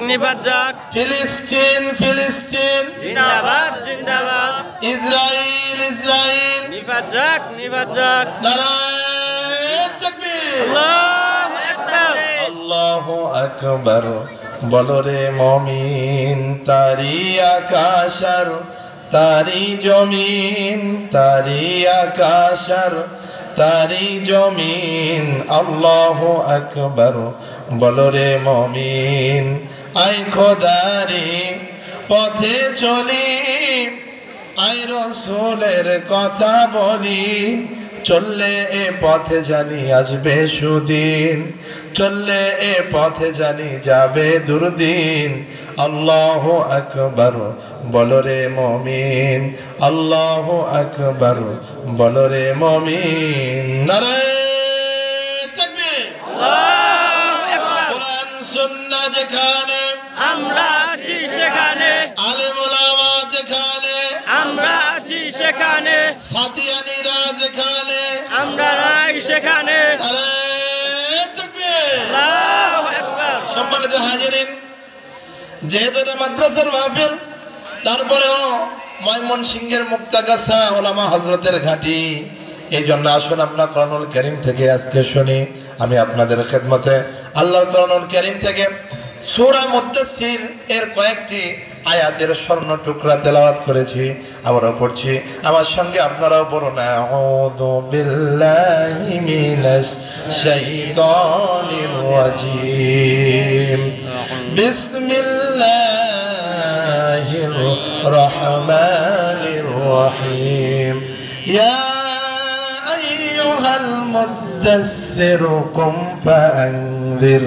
নিপাত যাক। ফিলিস্তিন ফিলিস্তিন জিন্দাবাদ জিন্দাবাদ। ইসরাইল ইসরাইল নিপাত যাক নিপাত যাক। নারায়ে তাকবীর আল্লাহু আকবার। আল্লাহু আকবার। বলো রে মুমিন তারি আকাশ আর তারি জমিন, তারি আকাশ আর তারি জমিন। আল্লাহু আকবার। বলো রে মুমিন আই খোদারি পথে চলি, আই রাসূলের কথা বলি। চললে এ পথে জানি আসবে সুদিন, চললে এ পথে জানি যাবে দুর্দিন। আল্লাহু আকবার। বলো রে মুমিন আল্লাহু আকবার। বলো রে মুমিন নারায়ে তাকবীর। আল্লাহু আকবার। কোরআন সুন্নাহ যেখানে আমরা আছি সেখানে, আলেম ওলামা যেখানে, আমরা আছি সেখানে, সাদিয়ানীরা যেখানে, আমরা নাই সেখানে। নারায়ে তাকবীর। আল্লাহু আকবার। সম্মানিত হাজিরিন, যেহেতু এটা মাদ্রাসার মাহফিল, তারপরেও ময়মনসিংহের মুক্তাগাছা ওলামা হযরতের ঘাঁটি, এই জন্য আসুন আমরা কোরআনুল কারীম থেকে আজকে শুনি। আমি আপনাদের খেদমতে আল্লাহর কোরআনুল কারীম থেকে সূরা মুদ্দাসসির এর কয়েকটি আয়াতের স্বর্ণ টুকরা তেলাওয়াত করেছি, আবারও পড়ছি। আমার সঙ্গে আপনারাও পড়ুন। আউযু বিল্লাহি মিনাশ শাইতানির রাজীম। বিসমিল্লাহির রহমানির রহিম। ইয়া আইয়ুহাল মুদ্দাসসির কুম ফাআনযির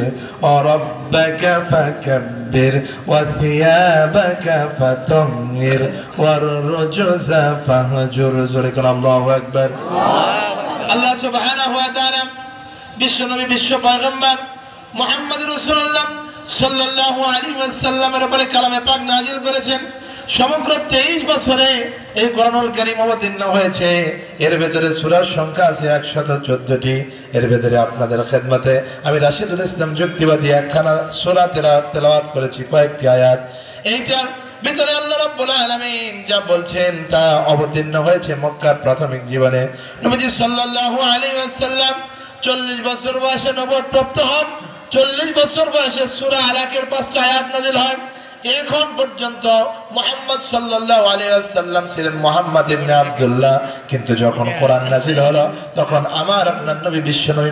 রাব্বাকা ফাকাব্বির ওয়া থিয়াবাকা ফাতাহহির ওয়ার রুজুজা ফাহজুর। জোরে কোন আল্লাহু আকবার। আল্লাহ সুবহানাহু ওয়া তাআলা বিশ্বনবী বিশ্ব পয়গম্বর মুহাম্মদুর রাসূলুল্লাহ সাল্লাল্লাহু আলাইহি ওয়াসাল্লামের উপরে কালামে পাক নাজিল করেছেন। সমগ্র 23 বছরে এই কোরআনুল কারীম অবতীর্ণ হয়েছে। এর ভেতরে সূরার সংখ্যা আছে 114টি। এর ভেতরে আপনাদের খেদমতে আমি রাশিদুল ইসলাম যুক্তিবাদী একখানা সূরা তেলাওয়াত করেছি, কয়েকটি আয়াত। এইটার ভিতরে আল্লাহ রাব্বুল আলামিন যা বলছেন তা অবতীর্ণ হয়েছে মক্কার প্রাথমিক জীবনে। নবীজি সাল্লাল্লাহু আলাইহি ওয়াসাল্লাম 40 বছর বয়সে নবুয়ত প্রাপ্ত হন। 40 বছর বয়সে সূরা আলাকের 5টা আয়াত নাযিল হয়। এখন পর্যন্ত মুহাম্মদ সাল্লাল্লাহু আলাইহি ওয়াসাল্লাম ছিলেন মুহাম্মদ ইবনে আব্দুল্লাহ, কিন্তু যখন কোরআন নাযিল হলো তখন আমার আপনার নবী বিশ্বনবী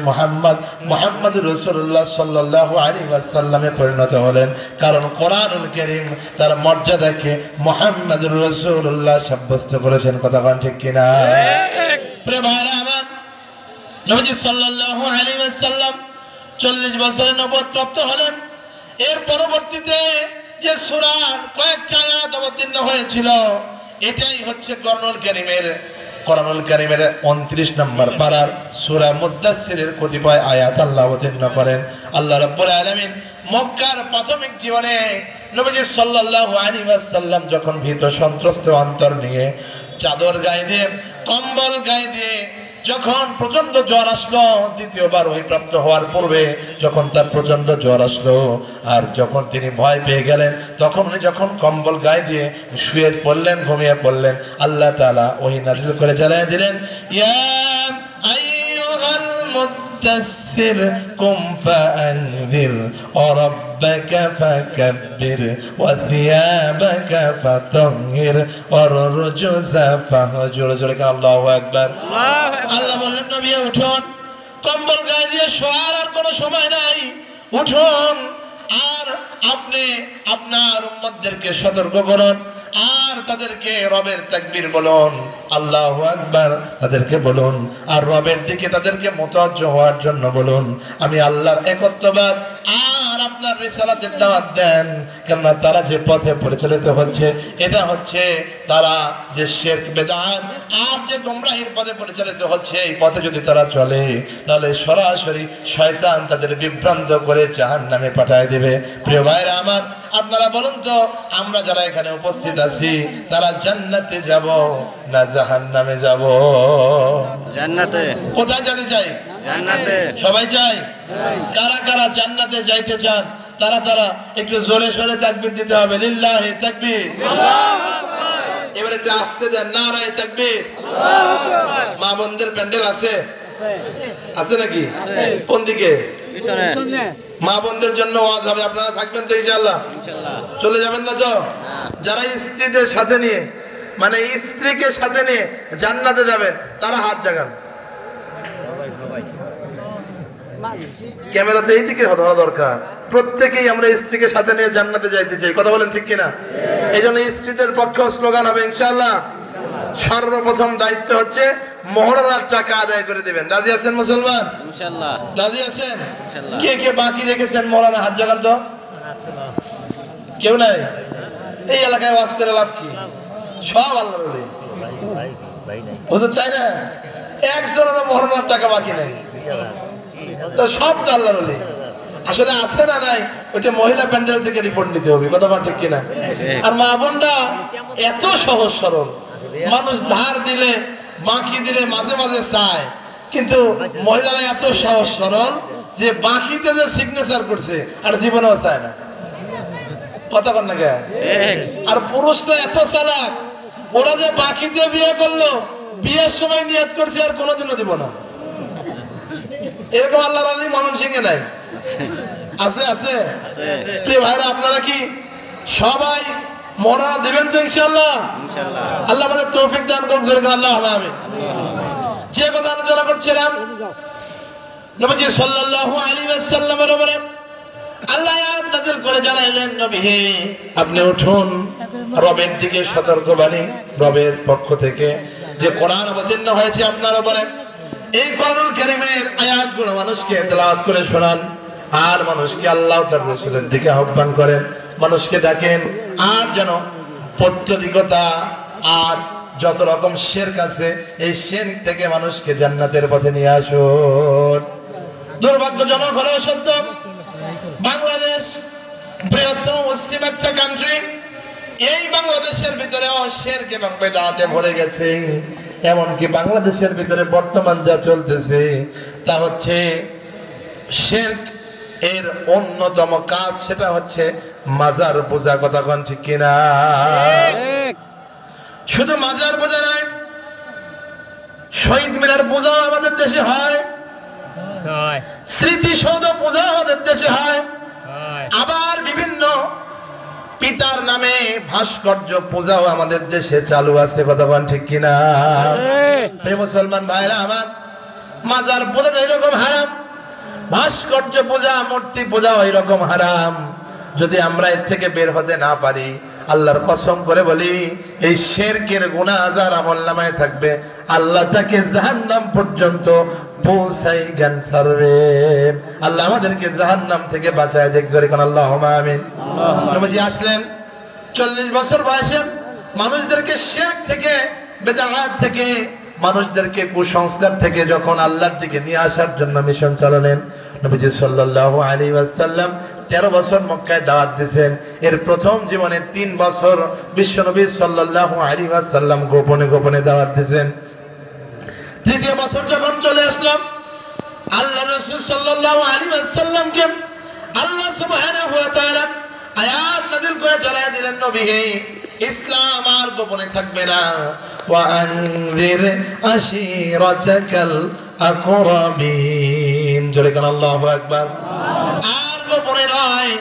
মুহাম্মদুর রাসূলুল্লাহ সাল্লাল্লাহু আলাইহি ওয়াসাল্লামে পরিণত হলেন। কারণ কোরআনুল কারীম তার মর্যাদাকে মুহাম্মদুর রাসূলুল্লাহ সাব্যস্ত করেছেন। কথা কোন ঠিক কিনা? প্রিয় ভাইরা আমার, নবী সাল্লাল্লাহু আলাইহি ওয়াসাল্লাম 40 বছরে নবুয়ত প্রাপ্ত হলেন। এর পরবর্তীতে যে সূরার কয়েকটা আয়াত অবতীর্ণ হয়েছিল, এটাই হচ্ছে কোরআনুল কারীমের 29 নম্বর পারার সূরা মুদ্দাসসিরের কতিপয় আয়াত আল্লাহ অবতীর্ণ করেন। আল্লাহ রাব্বুল আলামিন মক্কার প্রাথমিক জীবনে নবী সাল্লাল্লাহু আলাইহি ওয়াসাল্লাম যখন ভীত সন্ত্রস্ত অন্তর নিয়ে চাদর গায়ে দিয়ে, কম্বল গায়ে দিয়ে যখন প্রচন্ড জ্বর আসলো, দ্বিতীয়বার ওহীপ্রাপ্ত হওয়ার পূর্বে যখন তার প্রচন্ড জ্বর আসলো, আর যখন তিনি ভয় পেয়ে গেলেন, তখন উনি যখন কম্বল গায়ে দিয়ে শুয়ে পড়লেন, ঘুমিয়ে পড়লেন, আল্লাহ তাআলা ওহী নাযিল করে জানিয়ে দিলেন, ইয়া আইয়ুহাল মুদ্দাসসির কুম ফাআনযির রাব্বাকা ফাকাব্বির ওয়া থিয়াবাকা ফাতাহহির ওয়ার রুজুজা ফাহজুর। জোরে আল্লাহু আকবার। আল্লাহ বললেন, নবী উঠুন, কম্বল গায়ে দিয়ে শোয়ার আর কোনো সময় নাই, উঠুন আর আপনি আপনার উম্মতদেরকে সতর্ক করুন, আর তাদেরকে রবের তাকবীর বলুন, আল্লাহু আকবার তাদেরকে বলুন, আর রবের দিকে তাদেরকে মুতাওয়াজ্জহ হওয়ার জন্য বলুন। আমি আল্লাহর একত্ববাদ আর আপনার রিসালাতের দাওয়াত দেন। কেননা তারা যে পথে পরিচালিত হচ্ছে, এটা হচ্ছে তারা যে শিরক বিদআত আর যে গোমরাহির পথে পরিচালিত হচ্ছে, এই পথে যদি তারা চলে তাহলে সরাসরি শয়তান তাদের বিভ্রান্ত করে জাহান্নামে পাঠিয়ে দেবে। প্রিয় ভাইরা আমার, আপনারা বলুন তো, আমরা যারা এখানে উপস্থিত আছি তারা জান্নাতে যাব না জাহান্নামে যাব? জান্নাতে। কোথায় যেতে চাই? জান্নাতে। সবাই চাই? কারা কারা জান্নাতে যাইতে চান তারা তারা একটু জোরে সোরে তাকবীর দিতে হবে। লিল্লাহি তাকবীর। এবার একটু আস্তে দেন, নারায়ে তাকবীর। মা বোনদের প্যান্ডেল আছে? আছে নাকি? কোন দিকে? পিছনে। মা বোনদের জন্য ওয়াজ হবে, আপনারা থাকবেন তো ইনশাআল্লাহ? চলে যাবেন না তো? যারা স্ত্রীদের সাথে নিয়ে, মানে স্ত্রীকে সাথে নিয়ে জান্নাতে যাবেন, তারা হাত জাগান। ক্যামেরাতে এইদিকে ধরা দরকার। প্রত্যেকেই আমরা স্ত্রীকে সাথে নিয়ে জান্নাতে যাইতে চাই, কথা বলেন ঠিক কিনা? এই জন্য স্ত্রীদের পক্ষে স্লোগান হবে ইনশাআল্লাহ। সর্বপ্রথম দায়িত্ব হচ্ছে মহরানার টাকা আদায় করে দিবেন। রাজি আছেন মুসলমান? ইনশাআল্লাহ। রাজি আছেন? কে কে বাকি রেখেছেন মহরানা? হাত জাগান তো। কেউ নাই? এই এলাকায় ওয়াজ করে লাভ কি? সব আল্লাহর ওলি। বুঝতে তাই না? একজনের মহরানার টাকা বাকি নাই, সব তো আল্লাহর ওলি। আসলে আছে না নাই ওইটা মহিলা প্যান্ডেল থেকে রিপোর্ট নিতে হবে, কথা বল ঠিক কিনা? আর মা বোনরা এত সহজ সরল, মানুষ ধার দিলে বাকি দিলে মাঝে মাঝে চায়, কিন্তু মহিলারা এত সহজ সরল যে বাকিতে যে সিগনেচার করছে আর জীবনেও চায় না, কথা বল না কে? আর পুরুষরা এত চালাক, ওরা যে বাকি দিয়ে বিয়ে করলো, বিয়ের সময় নিয়ত করছে আর কোনোদিনও দিব না। এরকম আল্লাহর ওলি ময়মনসিংহে নাই? আছে? আছে। প্রিয় ভাইরা, আপনারা কি সবাই মহরানা দিবেন তো ইনশাআল্লাহ? আল্লাহ আমাদের তৌফিক দান করুন, জোরে করে আল্লাহুম্মা আমিন। যে কথা আলোচনা করছিলাম, নবীজি সাল্লাল্লাহু আলাইহি ওয়াসাল্লামের উপরে আল্লাহ আয়াত নাযিল করে জানাইলেন, নবী হে, আপনি উঠুন, রবের দিকে সতর্কবাণী রবের পক্ষ থেকে যে কোরআন অবতীর্ণ হয়েছে আপনার উপরে, এই কোরআনুল কারীমের আয়াতগুলো মানুষকে তেলাওয়াত করে শোনান, আর মানুষকে আল্লাহ তার রাসূলের দিকে আহ্বান করেন, মানুষকে ডাকেন, আর যেন পৌত্তলিকতা আর যত রকম শিরক আছে এই শিরক থেকে মানুষকে জান্নাতের পথে নিয়ে আসুন। দুর্ভাগ্যজনক হলেও সত্য, বাংলাদেশ বৃহত্তম মুসলিম একটা কান্ট্রি, এই বাংলাদেশের ভিতরেও শিরক এবং বিদআতে ভরে গেছে। এমনকি বাংলাদেশের ভিতরে বর্তমান যা চলতেছে তা হচ্ছে শিরক এর অন্যতম কাজ, সেটা হচ্ছে মাজার পূজা, কথা কোন ঠিক কিনা? শুধু মাজার পূজা নয়, শহীদ মিনার পূজাও আমাদের দেশে হয়, স্মৃতিসৌধ পূজা আমাদের দেশে হয়, আবার বিভিন্ন পিতার নামে ভাস্কর্য পূজাও আমাদের দেশে চালু আছে, কথা বলেন ঠিক কিনা? হে মুসলমান ভাইরা আমার, মাজার পূজা এরকম হারাম, ভাস্কর্য পূজা মূর্তি পূজা এরকম হারাম। যদি আমরা এর থেকে বের হতে না পারি, আল্লাহর কসম করে বলি, এই শিরকের গুনাহ যার আমলনামায় থাকবে, আল্লাহ তাকে জাহান্নাম পর্যন্ত পৌঁছাই জ্ঞান ছাড়বেন। আল্লাহ আমাদেরকে জাহান্নাম থেকে বাঁচায় দেখ, জোরে কোন আল্লাহুম্মা আমিন। নবীজি আসলেন 40 বছর বয়সে, মানুষদেরকে শিরক থেকে, বিদআত থেকে, মানুষদেরকে কুসংস্কার থেকে যখন আল্লাহর দিকে নিয়ে আসার জন্য মিশন চালালেন, নবীজি সাল্লাল্লাহু আলাইহি ওয়াসাল্লাম 13 বছর মক্কায় দাওয়াত দিয়েছেন। এর প্রথম জীবনে 3 বছর বিশ্বনবী সাল্লাল্লাহু আলাইহি ওয়াসাল্লাম গোপনে গোপনে দাওয়াত দিয়েছেন। তৃতীয় বছর যখন চলে আসলাম, আল্লাহ রাসূল সাল্লাল্লাহু আলাইহি ওয়াসাল্লামকে আল্লাহ সুবহানাহু ওয়া তাআলা আয়াত নাযিল করে জানায় দিলেন, নবী হে, ইসলাম আর গোপনে থাকবে না। ওয়া আনযির আশীরাতাকাল আকরাবিন, জোরে কান আল্লাহু আকবার। আর গোপনে নয়,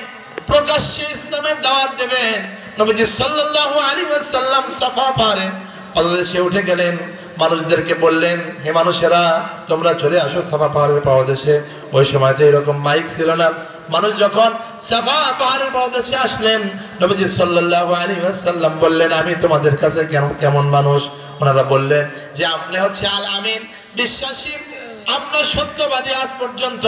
প্রকাশ্যে ইসলামের দাওয়াত দেবেন। নবীজি সাল্লাল্লাহু আলাইহি ওয়াসাল্লাম সাফা পাহাড়ে পাদদেশে উঠে গেলেন, মানুষদেরকে বললেন, হে মানুষেরা, তোমরা চলে আসো সাফা পাহাড়ের পাদদেশে। ওই সময়তে এরকম মাইক ছিল না। মানুষ যখন সাফা পাহাড়ের পাদদেশে আসলেন, নবীজি সাল্লাল্লাহু আলাইহি ওয়াসাল্লাম বললেন, আমি তোমাদের কাছে কেমন মানুষ? ওনারা বললেন যে আপনি হচ্ছে আল আমিন, বিশ্বাসী, আপনার সত্যবাদী, আজ পর্যন্ত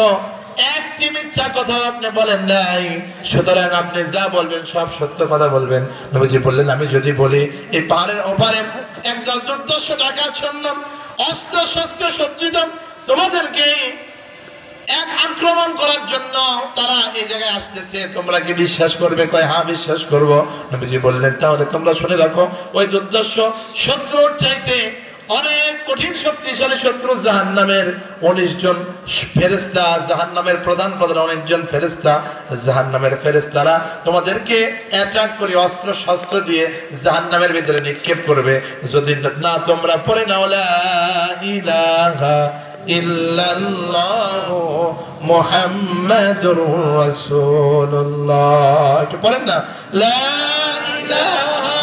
একটি মিথ্যা কথা আপনি বলেন নাই, সুতরাং আপনি যা বলবেন সব সত্য কথা বলবেন। নবীজি বললেন, আমি যদি বলি এই পাহাড়ের ওপারে একদল দুর্দর্শ ডাকাত সৈন্য অস্ত্র শস্ত্র সজ্জিত তোমাদেরকে এক আক্রমণ করার জন্য তারা এই জায়গায় আসতেছে, তোমরা কি বিশ্বাস করবে? কয় হ্যাঁ বিশ্বাস করব। নবীজি বললেন, তাহলে তোমরা শুনে রাখো, ওই দুর্দর্শ শত্রুর চাইতে অনেক কঠিন শক্তিশালী শত্রু জাহান্নামের 19 জন ফেরেশতা, জাহান্নামের প্রধান 19 জন ফেরেশতা, জাহান্নামের ফেরেশতারা তোমাদেরকে অ্যাটাক করে অস্ত্র শস্ত্র দিয়ে জাহান্নামের ভিতরে নিক্ষেপ করবে যদি না তোমরা পড়ে নাও লা ইলাহা ইল্লাল্লাহু মুহাম্মাদুর রাসূলুল্লাহ। একটু পড়েন না, লা ইলাহা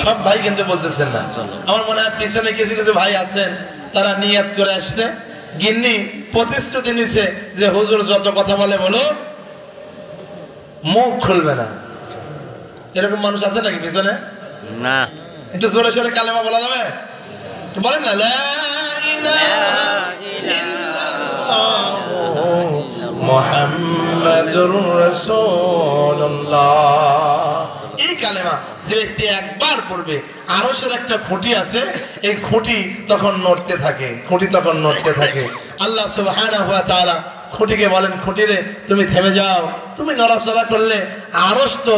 সব ভাই কিন্তু বলতেছেন না। আমার মনে হয় পিছনে কিছু কিছু ভাই আছেন তারা নিয়ত করে আসছে, গিন্নি প্রতিশ্রুতি নিছে যে হুজুর যত কথা বলে বলো, মুখ খুলবে না। এরকম মানুষ আছে নাকি পিছনে? না। একটু জোরে সোরে কালেমা বলা যাবে? বলেন না, লা ইলাহা ইল্লাল্লাহু মুহাম্মাদুর রাসূলুল্লাহ। এই কালেমা যে ব্যক্তি একবার পড়বে, আরশের একটা খুঁটি আছে, এই খুঁটি তখন নড়তে থাকে, খুঁটি তখন নড়তে থাকে। আল্লাহ সুবহানাহু ওয়া তাআলা খুঁটিকে বলেন, খুঁটি রে তুমি থেমে যাও, তুমি নড়াচড়া করলে আরশ তো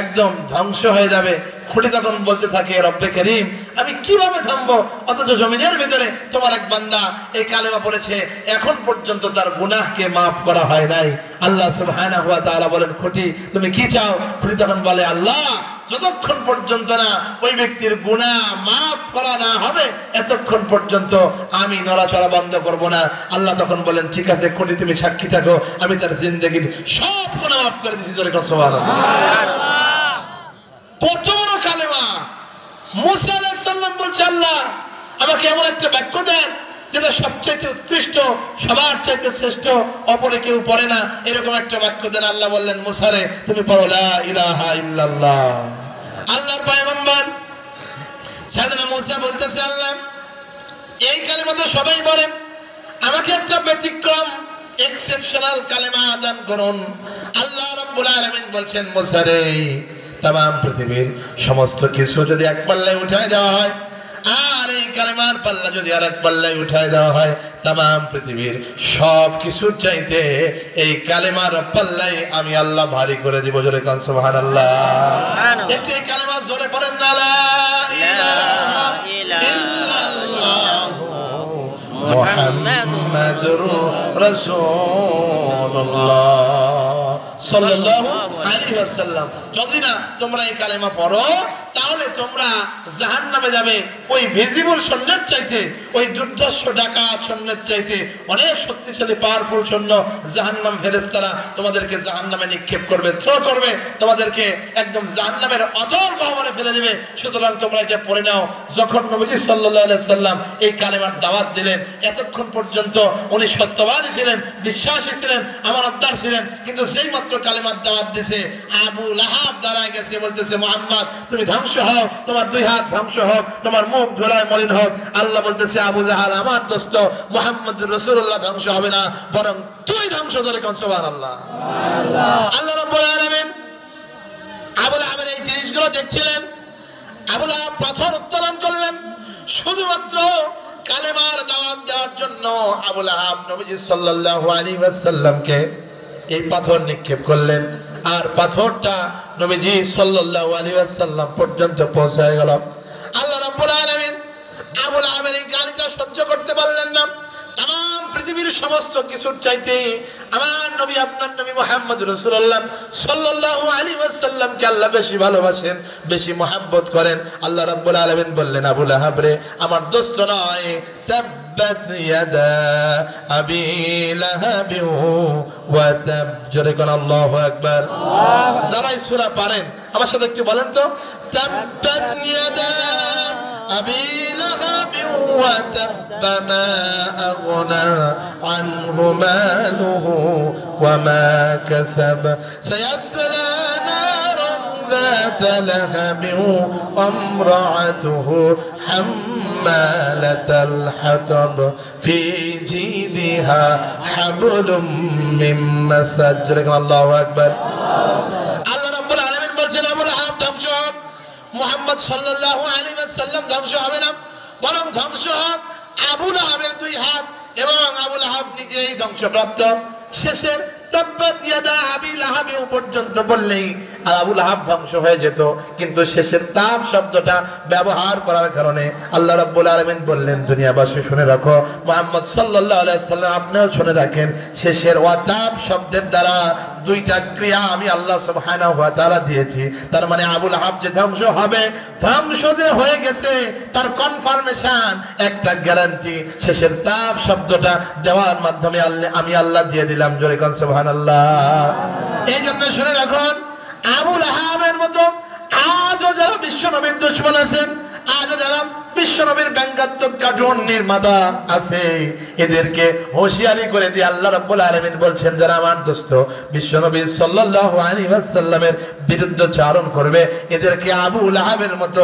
একদম ধ্বংস হয়ে যাবে। খুঁটি তখন বলতে থাকে, রব্বে করিম আমি কিভাবে থামবো, অথচ জমিনের ভিতরে তোমার এক বান্দা এই কালেমা পড়েছে, এখন পর্যন্ত তার গুনাহকে মাফ করা হয় নাই। আল্লাহ সুবহানাহু ওয়া তাআলা বলেন, খুঁটি তুমি কি চাও? খুঁটি তখন বলে, আল্লাহ যতক্ষণ পর্যন্ত না ওই ব্যক্তির গুনাহ মাফ করা না হবে এতক্ষণ পর্যন্ত আমি নড়াচড়া বন্ধ করব না। আল্লাহ তখন বলেন, ঠিক আছে খুঁটি তুমি সাক্ষী থাকো, আমি তার জিন্দেগির সব গুনাহ মাফ করে দিয়েছি। জোরে কথা সুবহানাল্লাহ। কত বড় কালেমা! মুসা আলাইহিস সালাম বলছে, আল্লাহ আমাকে এমন একটা বাক্য দেন যেটা সবচাইতে উৎকৃষ্ট, সবার চাইতে শ্রেষ্ঠ, অপরে কেউ পড়ে না, এরকম একটা বাক্য দেন। আল্লাহ বললেন, মুসা রে তুমি পড়ো লা ইলাহা ইল্লাল্লাহ। আল্লাহর পয়গম্বর সাইয়েদনা মুসা বলতেছে, আল্লাহ এই কালেমা তো সবাই পড়ে, আমাকে একটা ব্যতিক্রম এক্সেপশনাল কালেমা দান করুন। আল্লাহ রাব্বুল আলামিন বলছেন, মুসা রে তাম পৃথিবীর সমস্ত কিছু যদি এক পাল্লায় উঠায় দেওয়া হয়, আর এই কালেমার পাল্লা যদি আর এক পাল্লায় উঠায় দেওয়া হয়, তাম পৃথিবীর সব কিছুর চাইতে এই কালেমার পাল্লাই আমি আল্লাহ ভারী করে দিব। জোরে কান সুবহানাল্লাহ। একটু এই কালেমা জোরে পড়েন না, লা ইলাহা ইল্লাল্লাহু মুহাম্মাদুর রাসূলুল্লাহ সাল্লাল্লাহু আলাইহি ওয়াসাল্লাম। যদি না তোমরা এই কালেমা পড়ো তাহলে তোমরা জাহান্নামে যাবে। ওই ভিজিবল সৈন্যের চাইতে, ওই দুর্ধর্ষ ডাকাত সৈন্যের চাইতে অনেক শক্তিশালী পাওয়ারফুল সৈন্য জাহান্নাম ফেরেশতারা তোমাদেরকে জাহান্নামে নিক্ষেপ করবে, থ্রো করবে, তোমাদেরকে একদম জাহান্নামের অতল গহ্বরে ফেলে দেবে। সুতরাং তোমরা এটা পড়ে নাও। যখন নবীজি সাল্লাল্লাহু আলাইহি সাল্লাম এই কালেমার দাওয়াত দিলেন, এতক্ষণ পর্যন্ত উনি সত্যবাদী ছিলেন, বিশ্বাসী ছিলেন, আমানতদার ছিলেন, কিন্তু যেই মাত্র কালেমার দাওয়াত দিয়েছে, আবু লাহাব দাঁড়ায় গেছে, বলতেছে, মুহাম্মদ তুমি ধ্বংস হও, তোমার দুই হাত ধ্বংস হোক, তোমার মুখ ধুলায় মলিন হোক। আল্লাহ বলতেছে, আবু জাহাল আমার দোস্ত, মুহাম্মদ রাসূলুল্লাহ ধ্বংস হবে না, বরং তুই ধ্বংস। ধরে কোন সুবহানাল্লাহ। আল্লাহ রাব্বুল আলামিন আবু লাহাবের এই জিনিসগুলো দেখছিলেন। আবু লাহাব পাথর উত্তোলন করলেন শুধুমাত্র কালেমার দাওয়াত দেওয়ার জন্য। আবু লাহাব নবীজি সাল্লাল্লাহু আলাইহি ওয়াসাল্লামকে এই পাথর নিক্ষেপ করলেন, আর পাথরটা নবীজি সাল্লাল্লাহু আলাইহি ওয়াসাল্লাম পর্যন্ত পৌঁছায় গেল। আল্লাহ রাব্বুল আলামিন আবু লাহাবের এই গালিটা সহ্য করতে পারলেন না। तमाम পৃথিবীর সমস্ত কিছুর চাইতে আমার নবী, আপনার নবী মুহাম্মদ রাসূলুল্লাহ সাল্লাল্লাহু আলাইহি ওয়াসাল্লামকে আল্লাহ বেশি ভালোবাসেন, বেশি মহব্বত করেন। আল্লাহ রাব্বুল আলামিন বললেন, আবু লাহাব রে আমার দোস্ত নয়, তাব্বাত ইয়াদা আবি লাহাব ওয়া তাব। জোরে কোন আল্লাহু আকবার। যারা এই সূরা পারেন আমার সাথে একটু বলেন তো, তাব্বাত ইয়াদা আবি লাহাব ওয়া তাব মা আগনা আনহু মালুহু ওয়া মা কাসাব সায়াসলা নারান যাতা লাহাব ওয়া ইমরাআতুহু হাম্মালাতাল হাতাব ফি জিদিহা হাবলুম মিন মাসাদ। আল্লাহু আকবার। আল্লাহ রাব্বুল আলামিন বলছেন, আবু লাহাব ধ্বংস হোক, মুহাম্মদ সাল্লাল্লাহু আলাইহি ওয়াসাল্লাম ধ্বংস হবে না, বরং ধ্বংস হোক আবু লাহাবের দুই হাত, এবং আবু লাহাব নিজেই ধ্বংসপ্রাপ্ত। শেষের তাব্বাত ইয়াদা আবি লাহাব পর্যন্ত বললেই আর আবু লাহাব ধ্বংস হয়ে যেত। কিন্তু শেষের তাব শব্দটা ব্যবহার করার কারণে আল্লাহ রাব্বুল আলামিন বললেন, দুনিয়াবাসী শুনে রাখো, মুহাম্মদ সাল্লাল্লাহু আলাইহি ওয়াসাল্লাম আপনিও শুনে রাখেন, শেষের ওয়াতাব শব্দের দ্বারা দুইটা ক্রিয়া আমি আল্লাহ সুবহানাহু ওয়া তাআলা দিয়েছি। তার মানে আবু লাহাব যে ধ্বংস হবে, ধ্বংস যে হয়ে গেছে তার কনফার্মেশন, একটা গ্যারান্টি শেষের তাব শব্দটা দেওয়ার মাধ্যমে আমি আল্লাহ দিয়ে দিলাম। জোরে কোন সুবহানাল্লাহ। এই জন্য শুনে রাখুন, আবু লাহাবের মতো আজও যারা বিশ্ব নবীর দুশমন আছেন, আজও যারা বিশ্ব নবীর ব্যঙ্গাত্মক কার্টুন নির্মাতা আছে, এদেরকে হুঁশিয়ারি করে দিয়ে আল্লাহ রাব্বুল আলামিন বলছেন, যারা আমার দোস্ত বিশ্ব নবী সাল্লাল্লাহু আলাইহি ওয়াসাল্লামের বিরুদ্ধে চারণ করবে, এদেরকে আবু লাহাবের মতো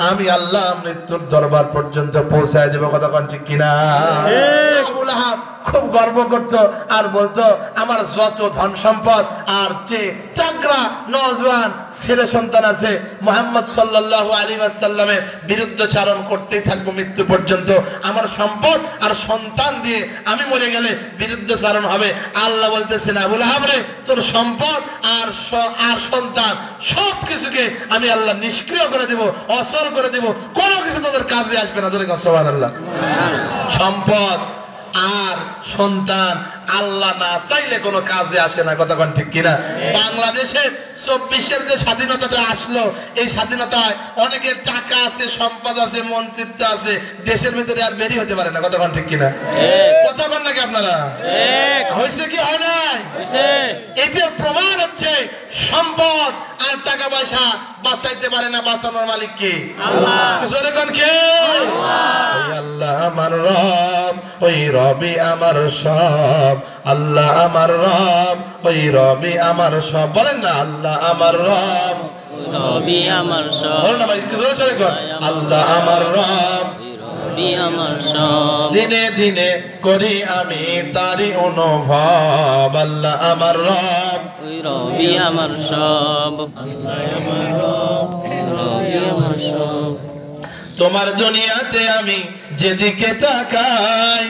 আমি আল্লাহ মৃত্যুর দরবার পর্যন্ত পৌঁছায় দেব। কথা কোন ঠিক কিনা? আবু লাহাব খুব গর্ব করত আর বলতো, আমার যত ধন সম্পদ আর যে টাকরা নওজওয়ান ছেলে সন্তান আছে, মুহাম্মদ সাল্লাল্লাহু আলাইহি ওয়াসাল্লামের বিরুদ্ধচারণ করতেই থাকবো মৃত্যু পর্যন্ত। আমার সম্পদ আর সন্তান দিয়ে আমি মরে গেলে বিরুদ্ধচারণ হবে। আল্লাহ বলতেছেন, আবু লাহাব রে, তোর সম্পদ আর সন্তান সব কিছুকে আমি আল্লাহ নিষ্ক্রিয় করে দেব, অচল করে দেব, কোনো কিছু তোদের কাজে আসবে না। জোরে সুবহানাল্লাহ। সম্পদ আর সন্তান আল্লাহ না চাইলে কোনো কাজে আসে না। কথা কোন ঠিক কিনা? বাংলাদেশের 24-এর যে স্বাধীনতাটা আসলো, এই স্বাধীনতায় অনেকের টাকা আছে, সম্পদ আছে, মন্ত্রিত্ব আছে, দেশের ভিতরে আর বেরিয়ে হতে পারে না। কথা কোন ঠিক কিনা? কথা কোন নাকি আপনারা? হয়েছে কি হয় নাই? এটার প্রমাণ হচ্ছে সম্পদ আর টাকা পয়সা বাঁচাইতে পারে না, বাঁচানোর মালিক কে? আল্লাহ। জোরে কোন কে? আল্লাহ আমার রব, ওই রবি আমার সব। আল্লাহ আমার রব, ওই রবি আমার সব। বলেন না, আল্লাহ আমার রব, রবি আমার সব। বলেন না ভাই, জোরে জোরে কর। আল্লাহ আমার রব, রবি আমার সব। দিনে দিনে করি আমি তারি অনুভব। আল্লাহ আমার রব, ওই রবি আমার সব। আল্লাহ আমার রব, রবি আমার সব। তোমার দুনিয়াতে আমি যেদিকে তাকাই,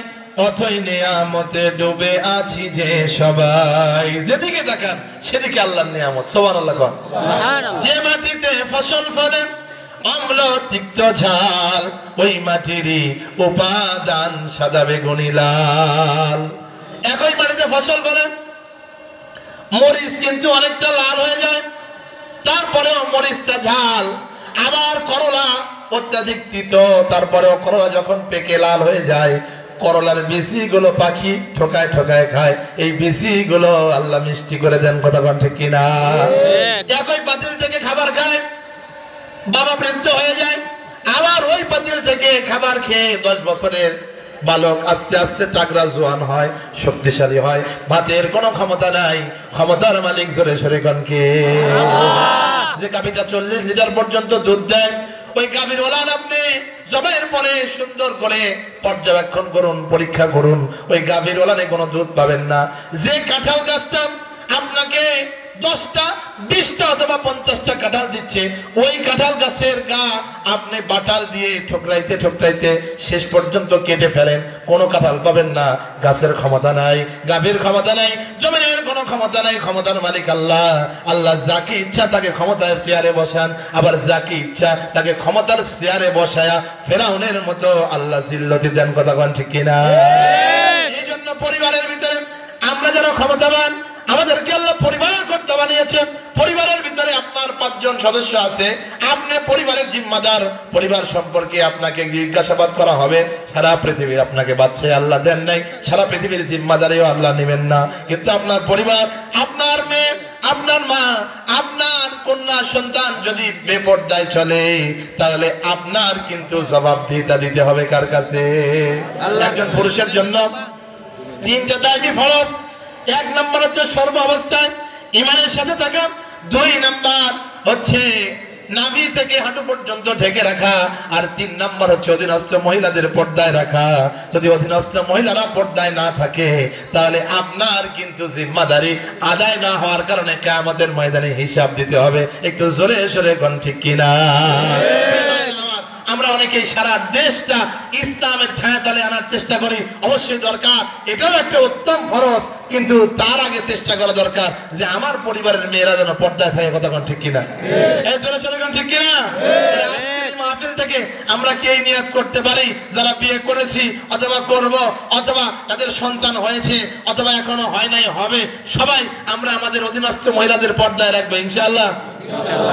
অথই নিয়ামতে ডুবে আছি যে সবাই। যেদিকে তাকান সেদিকে আল্লাহর নিয়ামত। সুবহানাল্লাহ। সুবহানাল্লাহ। যে মাটিতে ফসল ফলে অম্ল তিক্ত ঝাল, ওই মাটিরই উপাদান সাদা বেগুনি লাল। একই মাটিতে ফসল ফলে, মরিচ কিন্তু অনেকটা লাল হয়ে যায়, তারপরেও মরিচটা ঝাল। আবার করলা অত্যাধিক তিতো, তারপরেও করলা যখন পেকে লাল হয়ে যায়, করলার বিচিগুলো পাখি ঠোকায় ঠোকায় খায়, এই বিচিগুলো আল্লাহ মিষ্টি করে দেন। কথা কোন ঠিক কিনা? একই পাতিল থেকে খাবার খায়, বাবা বৃদ্ধ হয়ে যায়, আবার ওই পাতিল থেকে খাবার খেয়ে 10 বছরের বালক আস্তে আস্তে টাকরা জোয়ান হয়, শক্তিশালী হয়, ভাতের কোনো ক্ষমতা নাই। ক্ষমতার মালিক জোরে সরে কোন কে? যে গাভীটা 40 লিটার পর্যন্ত দুধ দেয়, ওই গাভীর ওলান আপনি জবাইয়ের পরে সুন্দর করে পর্যবেক্ষণ করুন, পরীক্ষা করুন, ওই গাভীর ওলানে কোনো দুধ পাবেন না। যে কাঁঠাল গাছটা আপনাকে 10টা 20টা অথবা 50টা কাঁঠাল দিচ্ছে, ওই কাঁঠাল গাছের গা আপনি বাটাল দিয়ে ঠোকরাইতে ঠোকরাইতে শেষ পর্যন্ত কেটে ফেলেন, কোনো কাঁঠাল পাবেন না। গাছের ক্ষমতা নাই, গাভীর ক্ষমতা নাই, জমিনের কোনো ক্ষমতা নাই। ক্ষমতার মালিক আল্লাহ। আল্লাহ যাকে ইচ্ছা তাকে ক্ষমতার চেয়ারে বসান, আবার যাকে ইচ্ছা তাকে ক্ষমতার চেয়ারে বসায়া ফেরাউনের মতো আল্লাহ জিল্লতি দেন। কথা কোন ঠিক কিনা? এই জন্য পরিবারের ভিতরে আমরা যারা ক্ষমতাবান, আমাদেরকে আল্লাহ পরিবারের কর্তা বানিয়েছে। পরিবারের ভিতরে আপনার 5 জন সদস্য আছে, আপনি পরিবারের জিম্মাদার। পরিবার সম্পর্কে আপনাকে জিজ্ঞাসাবাদ করা হবে। সারা পৃথিবীর আপনাকে বাচ্চা আল্লাহ দেন নাই, সারা পৃথিবীর জিম্মাদারিও আল্লাহ নেবেন না, কিন্তু আপনার পরিবার, আপনার মেয়ে, আপনার মা, আপনার কন্যা সন্তান যদি বেপরদায় চলে, তাহলে আপনার কিন্তু জবাবদিহিতা দিতে হবে কার কাছে? একজন পুরুষের জন্য 3টা দাবি ফরজ। 1 নম্বর হচ্ছে সর্ব অবস্থায় ইমানের সাথে থাকা। 2 নম্বর হচ্ছে নাভি থেকে হাঁটু পর্যন্ত ঢেকে রাখা। আর 3 নম্বর হচ্ছে অধীনস্থ মহিলাদের পর্দায় রাখা। যদি অধীনস্থ মহিলারা পর্দায় না থাকে, তাহলে আপনার কিন্তু জিম্মাদারি আদায় না হওয়ার কারণে কিয়ামতের ময়দানে হিসাব দিতে হবে। একটু জোরে সরে কোন ঠিক কিনা? আমরা অনেকেই সারা দেশটা ইসলামের ছায়াতলে আনার চেষ্টা করি, অবশ্যই দরকার, এটাও একটা উত্তম ফরজ, কিন্তু তার আগে চেষ্টা করা দরকার যে আমার পরিবারের মেয়েরা যেন পর্দায় থাকে। কথা কোন ঠিক কিনা? এই জোরে জোরে কোন ঠিক কিনা? আজকের এই মাহফিল থেকে আমরা কি এই নিয়ত করতে পারি, যারা বিয়ে করেছি অথবা করব অথবা তাদের সন্তান হয়েছে অথবা এখনো হয় নাই হবে, সবাই আমরা আমাদের অধীনস্থ মহিলাদের পর্দায় রাখবো ইনশাআল্লাহ।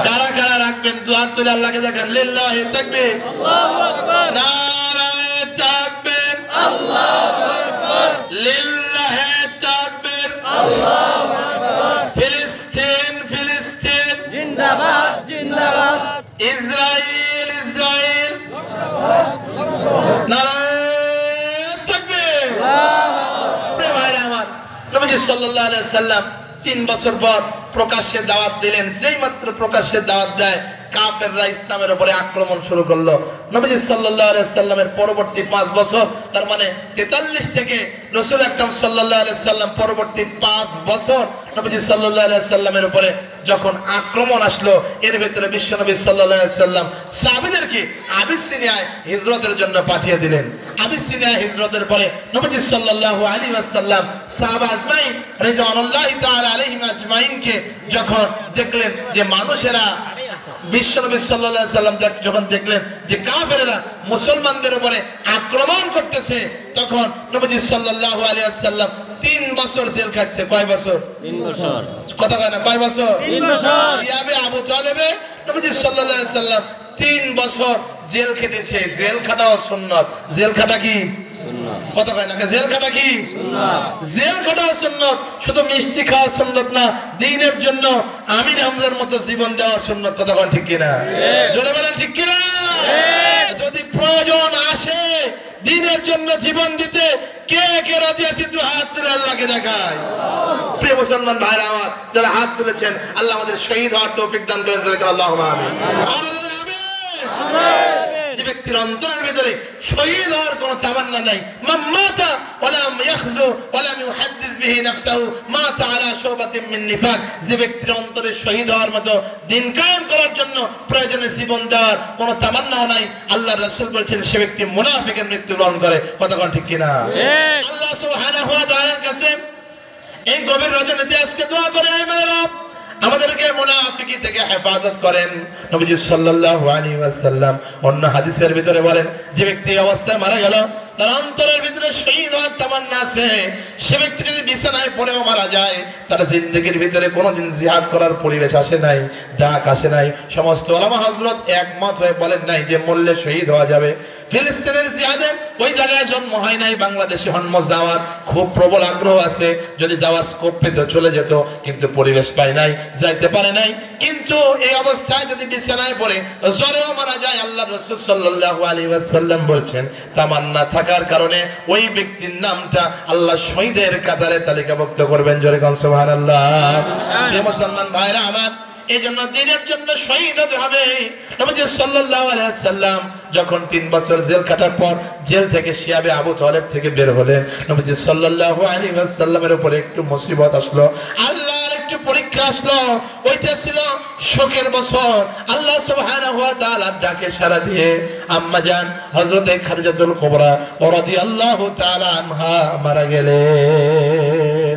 কারা কারা রাখবেন? দুই হাত তুলে আল্লাহকে দেখেন। লিল্লাহি তাকবীর, আল্লাহু আকবার, নারায়ে তাকবীর, আল্লাহু আকবার, লিল্লাহি তাকবীর, আল্লাহু আকবার। ফিলিস্তিন ফিলিস্তিন জিন্দাবাদ জিন্দাবাদ, ইসরাইল ইসরাইল নারায়ে তাকবীর, আল্লাহু আকবার। ভাইরা আমার, নবী সাল্লাল্লাহু আলাইহি সাল্লাম 3 বছর পর প্রকাশ্যে দাওয়াত দিলেন। যেই মাত্র প্রকাশ্যে দাওয়াত দেয়, কাফেররা ইসলামের উপরে আক্রমণ শুরু করলো। নবী সাল্লাল্লাহু আলাইহি সাল্লামের পরবর্তী 5 বছর, তার মানে 43 থেকে রাসূল আকরাম সাল্লাল্লাহু আলাইহি সাল্লাম পরবর্তী 5 বছর নবী সাল্লাল্লাহু আলাইহি সাল্লামের উপরে যখন আক্রমণ আসলো, এর ভিতরে বিশ্বনবী সাল্লাল্লাহু আলাইহি সাল্লাম সাহাবীদেরকে আবিসিনিয়ায় হিজরতের জন্য পাঠিয়ে দিলেন। আবিসিনিয়ায় হিজরতের পরে নবী সাল্লাল্লাহু আলাইহি ওয়াসাল্লাম সাহাবা আজমাইন রিদওয়ানুল্লাহি তাআলা আলাইহিম আজমাইনকে যখন দেখলেন যে মানুষেরা, বিশ্বনবী সাল্লাল্লাহু আলাইহি সাল্লাম যখন দেখলেন যে কাফেররা মুসলমানদের উপরে আক্রমণ করতেছে, তখন নবী সাল্লাল্লাহু আলাইহি ওয়াসাল্লাম 3 বছর জেল খাটছে। কয় বছর? 3 বছর। কথা কয় না, কয় বছর? 3 বছর। ইয়াবে আবু তালেবে নবী সাল্লাল্লাহু আলাইহি সাল্লাম 3 বছর জেল খেটেছে। জেল খাটাও সুন্নাত। জেল খাটা কি সুন্নাত? কথা কয় না, জেল খাটা কি সুন্নাত? জেল খাটাও সুন্নাত। শুধু মিষ্টি খাওয়া সুন্নাত না, দ্বীনের জন্য আমির হামজার মতো জীবন দেওয়া সুন্নাত। কথা কয় ঠিক কিনা? জোরে বলেন ঠিক কিনা? যদি প্রয়োজন আসে দ্বীনের জন্য জীবন দিতে, কে কে রাজি আছে? তুই হাত তুলে আল্লাহকে দেখায়। প্রিয় মুসলমান ভাইরা আমার, যারা হাত তুলেছেন, আল্লাহ আমাদের শহীদ হওয়ার তৌফিক দান করেন। আল্লাহুম্মা আমিন। যে ব্যক্তির অন্তরের ভিতরে শহীদ হওয়ার কোনো তামান্না নাই, মাম্মাতা ওয়ালাম ইয়াখযু ওয়ালাম ইউহাদ্দিস বিহি নাফসাহু মাতা আলা শুবাতিন মিন নিফাক, যে ব্যক্তির অন্তরে শহীদ হওয়ার মতো দিন কায়েম করার জন্য প্রয়োজনে জীবন দেওয়ার কোনো তামান্নাও নাই, আল্লাহর রাসূল বলেছেন সে ব্যক্তি মুনাফিকের মৃত্যুবরণ করে। কথা কোন ঠিক কিনা? আল্লাহ সুবহানাহু ওয়া তাআলার কাছে এই গভীর রজনীতে আজকে দোয়া করে, আয় মেরে রব আমাদেরকে মুনাফিকি থেকে হেফাজত করেন। নবীজি সাল্লাল্লাহু আলাইহি ওয়াসাল্লাম অন্য হাদিসের ভিতরে বলেন, যে ব্যক্তি এই অবস্থায় মারা গেল, তার অন্তরের ভিতরে শহীদ হওয়ার তামান্না আছে, সে ব্যক্তি যদি বিছানায় পড়েও মারা যায়, তার জিন্দেগির ভিতরে কোনোদিন জিহাদ করার পরিবেশ আসে নাই, ডাক আসে নাই। সমস্ত উলামা হযরত একমত হয়ে বলেন নাই যে মরলে শহীদ হওয়া যাবে। ফিলিস্তিনের জিহাদে ওই জায়গায় জন্ম হয় নাই, বাংলাদেশে জন্ম যাওয়ার খুব প্রবল আগ্রহ আছে, যদি যাওয়ার স্কোপ পেত চলে যেত, কিন্তু পরিবেশ পায় নাই, যাইতে পারে নাই। কিন্তু এই অবস্থায় যদি বিছানায় পড়ে জ্বরেও মারা যায়, আল্লাহর রাসূল সাল্লাল্লাহু আলাইহি ওয়াসাল্লাম বলছেন তামান্না থাকার কারণে ওই ব্যক্তির নামটা আল্লাহ শহীদের কাতারে তালিকাভুক্ত করবেন। জোরে কোন সুবহানাল্লাহ। এই মুসলমান ভাইরা আমার, এই জন্য দ্বীনের জন্য শহীদ হতে হবে। নবী সাল্লাল্লাহু আলাইহি ওয়াসাল্লাম যখন 3 বছর জেল কাটার পর জেল থেকে শিয়াবে আবু তালেব থেকে বের হলেন, নবী সাল্লাল্লাহু আলাইহি ওয়াসাল্লামের উপরে একটু মুসিবত আসলো, আল্লাহর একটু পরীক্ষা আসলো। ওইটা ছিল শোকের বছর। আল্লাহ সুবহানাহু ওয়া তাআলা ডাকে সাড়া দিয়ে আম্মা জান হযরতে খাদিজাতুল কুবরা রাদিয়াল্লাহু তাআলা আনহা মারা গেলেন।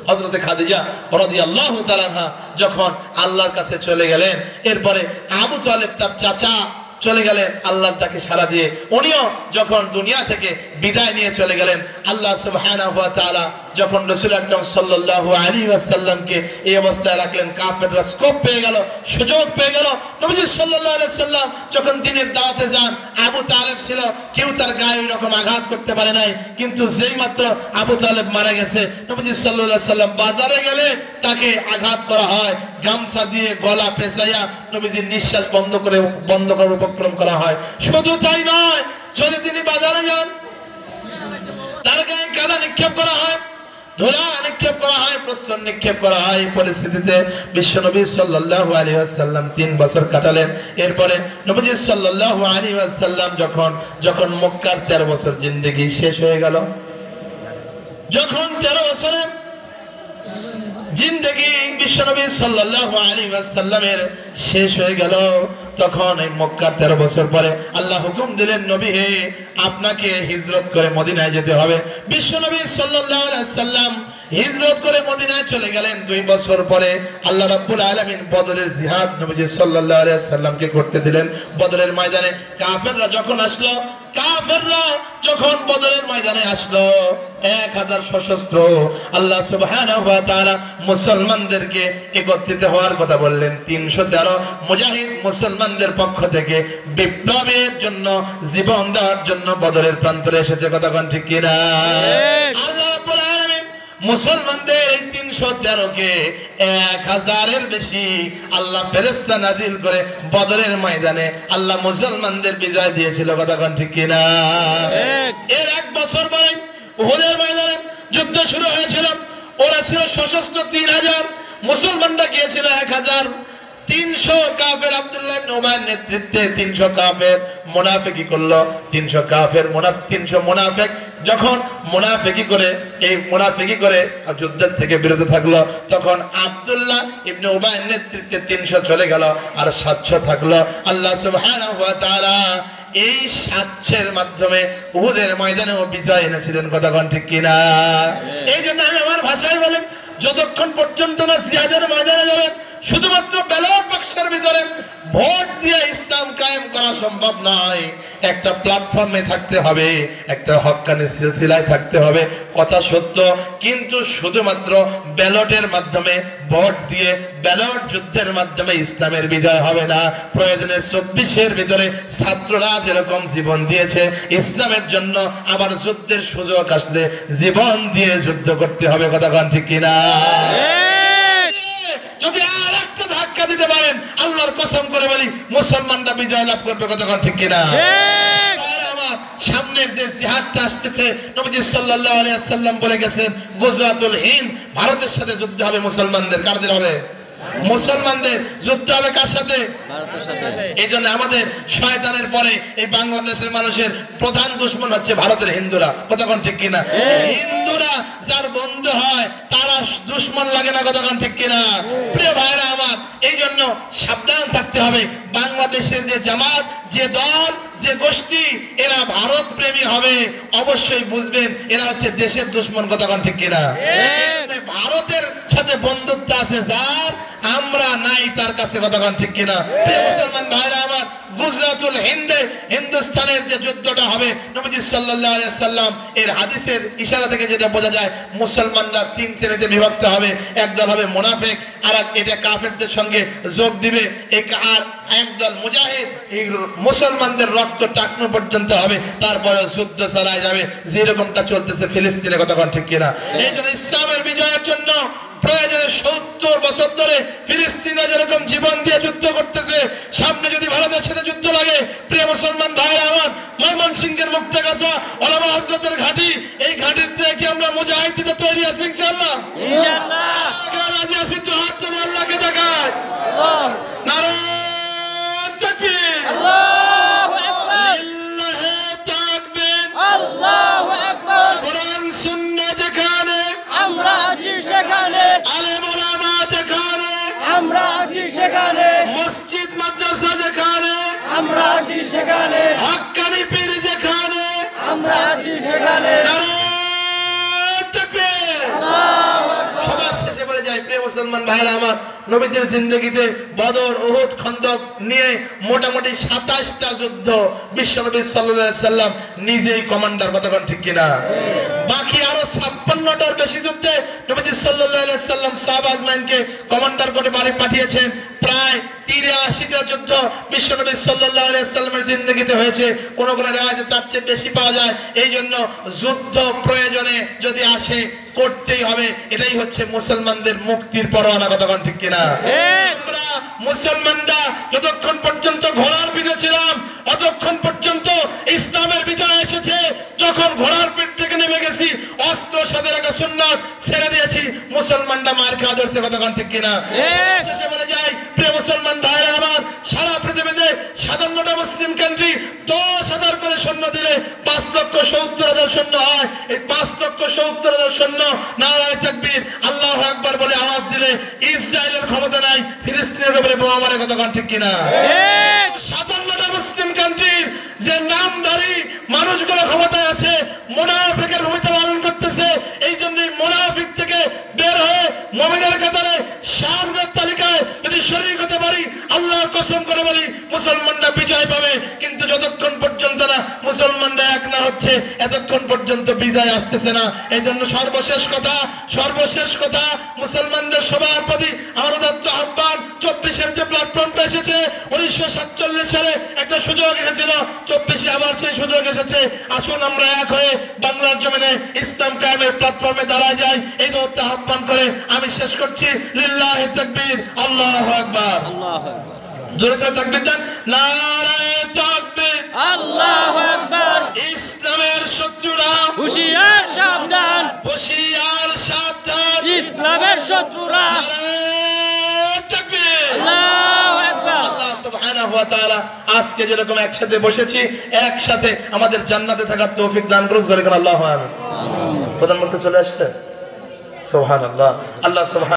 হযরতে খাদিজা রাদিয়াল্লাহু তাআলা আনহা যখন আল্লাহর কাছে চলে গেলেন, এরপরে আবু তালেব তার চাচা চলে গেলেন আল্লাহর ডাকে সাড়া দিয়ে। উনিও যখন দুনিয়া থেকে বিদায় নিয়ে চলে গেলেন, আল্লাহ সুবহানাহু ওয়া তাআলা যখন রাসূল আকরাম সাল্লাল্লাহু আলাইহি ওয়াসাল্লামকে এই অবস্থায় রাখলেন, কাফেররা স্কোপ পেয়ে গেল, সুযোগ পেয়ে গেল। নবী সাল্লাল্লাহু আলাইহি ওয়াসাল্লাম যখন দ্বীনের দাওয়াতে যান, আবু তালেব ছিল, কেউ তার গায়ে ওই রকম আঘাত করতে পারে নাই। কিন্তু যেই মাত্র আবু তালেব মারা গেছে, নবী সাল্লাল্লাহু আলাইহি ওয়াসাল্লাম বাজারে গেলে তাকে আঘাত করা হয়, গামছা দিয়ে গলা পেঁচাইয়া নবীজির নিঃশ্বাস বন্ধ করার উপক্রম করা হয়। শুধু তাই নয়, যদি তিনি বাজারে যান, তার গায়ে কাদা নিক্ষেপ করা হয়, ধুলা নিক্ষেপ করা হয়, প্রস্তর নিক্ষেপ করা হয়। এই পরিস্থিতিতে বিশ্বনবী সাল্লাল্লাহু আলাইহি ওয়াসাল্লাম 3 বছর কাটালেন। এরপরে নবীজি সাল্লাল্লাহু আলাইহি ওয়াসাল্লাম যখন মক্কার 13 বছর জিন্দেগি শেষ হয়ে গেল, যখন 13 বছরের জিন্দেগি বিশ্বনবী সাল্লাল্লাহু আলাইহি ওয়াসাল্লামের শেষ হয়ে গেল, তখন এই মক্কার 13 বছর পরে আল্লাহ হুকুম দিলেন, নবী হে, আপনাকে হিজরত করে মদিনায় যেতে হবে। বিশ্বনবী সাল্লাল্লাহু আলাইহি সাল্লাম হিজরত করে মদিনায় চলে গেলেন। 2 বছর পরে আল্লাহ রাব্বুল আলামিন বদরের জিহাদ নবীজি সাল্লাল্লাহু আলাইহি সাল্লামকে করতে দিলেন। বদরের ময়দানে কাফেররা যখন আসলো, কাফেররা যখন বদরের ময়দানে আসলো 1000 সশস্ত্র, আল্লাহ সুবহানাহু ওয়া তাআলা মুসলমানদেরকে একত্রিত হওয়ার কথা বললেন। 313 মুজাহিদ মুসলমানদের পক্ষ থেকে বিপ্লবের জন্য, জীবন দেওয়ার জন্য বদরের প্রান্তরে এসেছে। কথা কোন ঠিক কিনা? আল্লাহ রাব্বুল আলামিন মুসলমানদের এই 313 কে 1000-এর বেশি আল্লাহ ফেরেশতা নাজিল করে বদরের ময়দানে আল্লাহ মুসলমানদের বিজয় দিয়েছিল। কথা কোন ঠিক কিনা? এর 1 বছর পরে উহুদের ময়দানে যুদ্ধ শুরু হয়েছিল। ওরা ছিল সশস্ত্র 3000, মুসলমানরা গিয়েছিল 1000। 300 কাফের আব্দুল্লাহ ইবনে উবাইয়ের নেতৃত্বে 300 কাফের মুনাফিকি করলো। 300 মুনাফিক যখন মুনাফিকি করে যুদ্ধের থেকে বিরত থাকলো, তখন আব্দুল্লাহ ইবনে উবাইয়ের নেতৃত্বে 300 চলে গেল, আর 700 থাকলো। আল্লাহ সুবহানাহু ওয়া তাআলা এই 700-এর মাধ্যমে উহুদের ময়দানেও বিজয় এনেছিলেন। কথা কোন ঠিক কিনা? এই জন্য আমি আমার ভাষায় বলি, যতক্ষণ পর্যন্ত না জিহাদের ময়দানে যাবেন, শুধুমাত্র ব্যালট বাক্সের ভিতরে ভোট দিয়ে ইসলাম কায়েম করা সম্ভব নয়। একটা প্ল্যাটফর্মে থাকতে হবে, একটা হক্কানি সিলসিলায় থাকতে হবে, কথা সত্য, কিন্তু শুধুমাত্র ব্যালটের মাধ্যমে, ভোট দিয়ে ব্যালট যুদ্ধের মাধ্যমে ইসলামের বিজয় হবে না। প্রয়োজনে 24-এর ভিতরে ছাত্ররা যেরকম জীবন দিয়েছে ইসলামের জন্য, আবার যুদ্ধের সুযোগ আসলে জীবন দিয়ে যুদ্ধ করতে হবে। কথা কোন ঠিক কিনা? যদি আর একটা ধাক্কা দিতে পারেন, আল্লাহর কসম করে বলি, মুসলমানরা বিজয় লাভ করবে। কথা কোন ঠিক কিনা? আমার সামনের যে জিহাদটা আসছে, নবীজি সাল্লাল্লাহু আলাইহি ওয়াসাল্লাম বলে গেছেন, গজওয়াতুল হিন্দ, ভারতের সাথে যুদ্ধ হবে মুসলমানদের। কাদের হবে? মুসলমানদের। যুদ্ধ হবে কার সাথে? ভারতের সাথে। এইজন্য আমাদের শয়তানের পরে এই বাংলাদেশের মানুষের প্রধান দুশমন হচ্ছে ভারতের হিন্দুরা। কথা কোন ঠিক কিনা? হিন্দুরা যার বন্ধু হয় তারা দুশমন লাগে না। কথা কোন ঠিক কিনা? প্রিয় ভাইরা আমার, এই জন্য সাবধান থাকতে হবে। বাংলাদেশের যে জামাত, যে দল, যে গোষ্ঠী, এরা ভারত প্রেমী হবে, অবশ্যই বুঝবেন এরা হচ্ছে দেশের দুশমন। কথা কোন ঠিক কিনা? ভারতের সাথে বন্ধুত্ব আছে যার, আমরা নাই তার কাছে। কথা কোন ঠিক কিনা? প্রিয় মুসলমান ভাইরা আমার, গুজরাতুল হিন্দে, হিন্দুস্তানের যে যুদ্ধটা হবে, নবীজি সাল্লাল্লাহু আলাইহি সাল্লাম এর হাদিসের ইশারা থেকে যেটা বোঝা যায়, মুসলমানরা 3 শ্রেণীতে বিভক্ত হবে। একদল হবে মুনাফিক, আর এটা কাফেরদের সঙ্গে যোগ দিবে, আর একদল মুজাহিদ, এই মুসলমানদের রক্ত টাকনো পর্যন্ত হবে, তারপরে যুদ্ধ চালায় যাবে, যেরকমটা চলতেছে ফিলিস্তিনে। কথা কোন ঠিক কিনা? এই জন্য ইসলামের বিজয়ের জন্য প্রয়োজনে 70 বছর ধরে ফিলিস্তিনে যেরকম জীবন দিয়ে যুদ্ধ করতেছে, সামনে যদি ভারতের সাথে যুদ্ধ লাগে, প্রিয় মুসলমান ভাইরা আমার, ময়মনসিংহের মুক্তাগাছা ওলামা হযরতের ঘাঁটি, এই ঘাঁটিতে কি আমরা মুজাহিদ দিতে তৈরি আছি? ইনশাআল্লাহ, ইনশাআল্লাহ। রাজি আছি তো হাত তুলে আল্লাহকে দেখায়। আল্লাহ, নারায়ে তাকবীর, আল্লাহু আকবার, লিল্লাহি তাকবীর, আল্লাহু আকবার। কোরআন সুন্নাহ যেখানে আমরা আছি সেখানে, আলেম ওলামা যেখানে আমরা আছি সেখানে, মসজিদ মাদ্রাসা যেখানে আমরা আছি সেখানে, হক্কানি পীর যেখানে আমরা আছি সেখানে। নারায়ে তাকবীর, আল্লাহু আকবার। সবার শেষে বলে যায়, প্রিয় মুসলমান ভাইরা আমার, নবীদের জিন্দেগিতে বদর, উহুদ, খন্দক নিয়ে মোটামুটি 27টা যুদ্ধ বিশ্বনবী সাল্লাল্লাহু আলাইহি সাল্লাম নিজেই কমান্ডার। কথা কোন ঠিক কিনা? বাকি আরো 56টার বেশি যুদ্ধে নবীজি সাল্লাল্লাহু আলাইহি সাল্লাম সাহাবা আজমাইনকে কমান্ডার করে বাড়ি পাঠিয়েছেন। প্রায় 83টা যুদ্ধ বিশ্বনবী সাল্লাল্লাহু আলাইহি সাল্লামের জিন্দেগিতে হয়েছে। কোন কোন রিওয়ায়েতে তার চেয়ে বেশি পাওয়া যায়। এই জন্য যুদ্ধ প্রয়োজনে যদি আসে করতেই হবে। এটাই হচ্ছে মুসলমানদের মুক্তির পরোয়ানা। কথা কোন ঠিক কিনা? আমরা মুসলমানরা যতক্ষণ পর্যন্ত ঘোড়ার পিঠে ছিলাম, ততক্ষণ পর্যন্ত ইসলামের বিজয় এসেছে। যখন ঘোড়ার পিঠ থেকে নেমে গেছি, অস্ত্র সাথে রাখা সুন্নাত ছেড়ে দিয়েছি, মুসলমানরা মার খাওয়া ধরছে। কথা কোন ঠিক কিনা? শেষে বলে যায়, প্রিয় মুসলমান ভাইরা আমার, সারা পৃথিবীতে 57টা মুসলিম কান্ট্রি 10,000 করে সৈন্য দিলে 5,70,000 সৈন্য হয়। এই 5,70,000 সৈন্য নারায়ে তাকবীর, আল্লাহু আকবার বলে আওয়াজ দিলে ইসরায়েলের ক্ষমতা নাই ফিলিস্তিনের উপরে বোমা মারে। কথা কোন ঠিক কিনা? 57টা মুসলিম কান্ট্রির যে নামধারী মানুষগুলো ক্ষমতায় আছে মুনাফিকের ভূমিকা পালন করতেছে। এই জন্যই মুনাফিক থেকে বের হয়ে মুমিনের কাতারে শাহাদাতের তালিকায় যদি শরীক হতে পারি, আল্লাহর কসম করে বলি মুসলমানরা বিজয় পাবে। কিন্তু যতক্ষণ পর্যন্ত না মুসলমানরা এক না হচ্ছে, এতক্ষণ পর্যন্ত বিজয় আসতেছে না। এই জন্য সর্বশেষ কথা মুসলমানদের সবার প্রতি আমার উদাত্ত আহ্বান, 24-এর যে প্ল্যাটফর্মটা এসেছে, 1947 সালে একটা সুযোগ এসেছিল, 24-এ আবার সেই সুযোগ এসেছে। আসুন আমরা এক হয়ে বাংলার জমিনে ইসলাম কায়েমের প্ল্যাটফর্মে দাঁড়ায় যাই। এই উদাত্ত আহ্বান করে আমি শেষ করছি। লিল্লাহি তাকবীর, আল্লাহু আকবার। জোরে করে তাকবীর দেন, নারায়ে তাকবীর, আল্লাহু আকবার। ইসলামের শত্রুরা হুশিয়ার সাবধান, হুশিয়ার সাবধান, ইসলামের শত্রুরা। নারায়ে তাকবীর, আল্লাহু আকবার। আল্লাহ সুবহানাহু ওয়া তাআলা আজকে যেরকম একসাথে বসেছি, একসাথে আমাদের জান্নাতে থাকার তৌফিক দান করুন। জোরে করে আল্লাহু আমিন। প্রধানমন্ত্রী চলে আসছে, সুবহানাল্লাহ। আল্লাহ সুবহান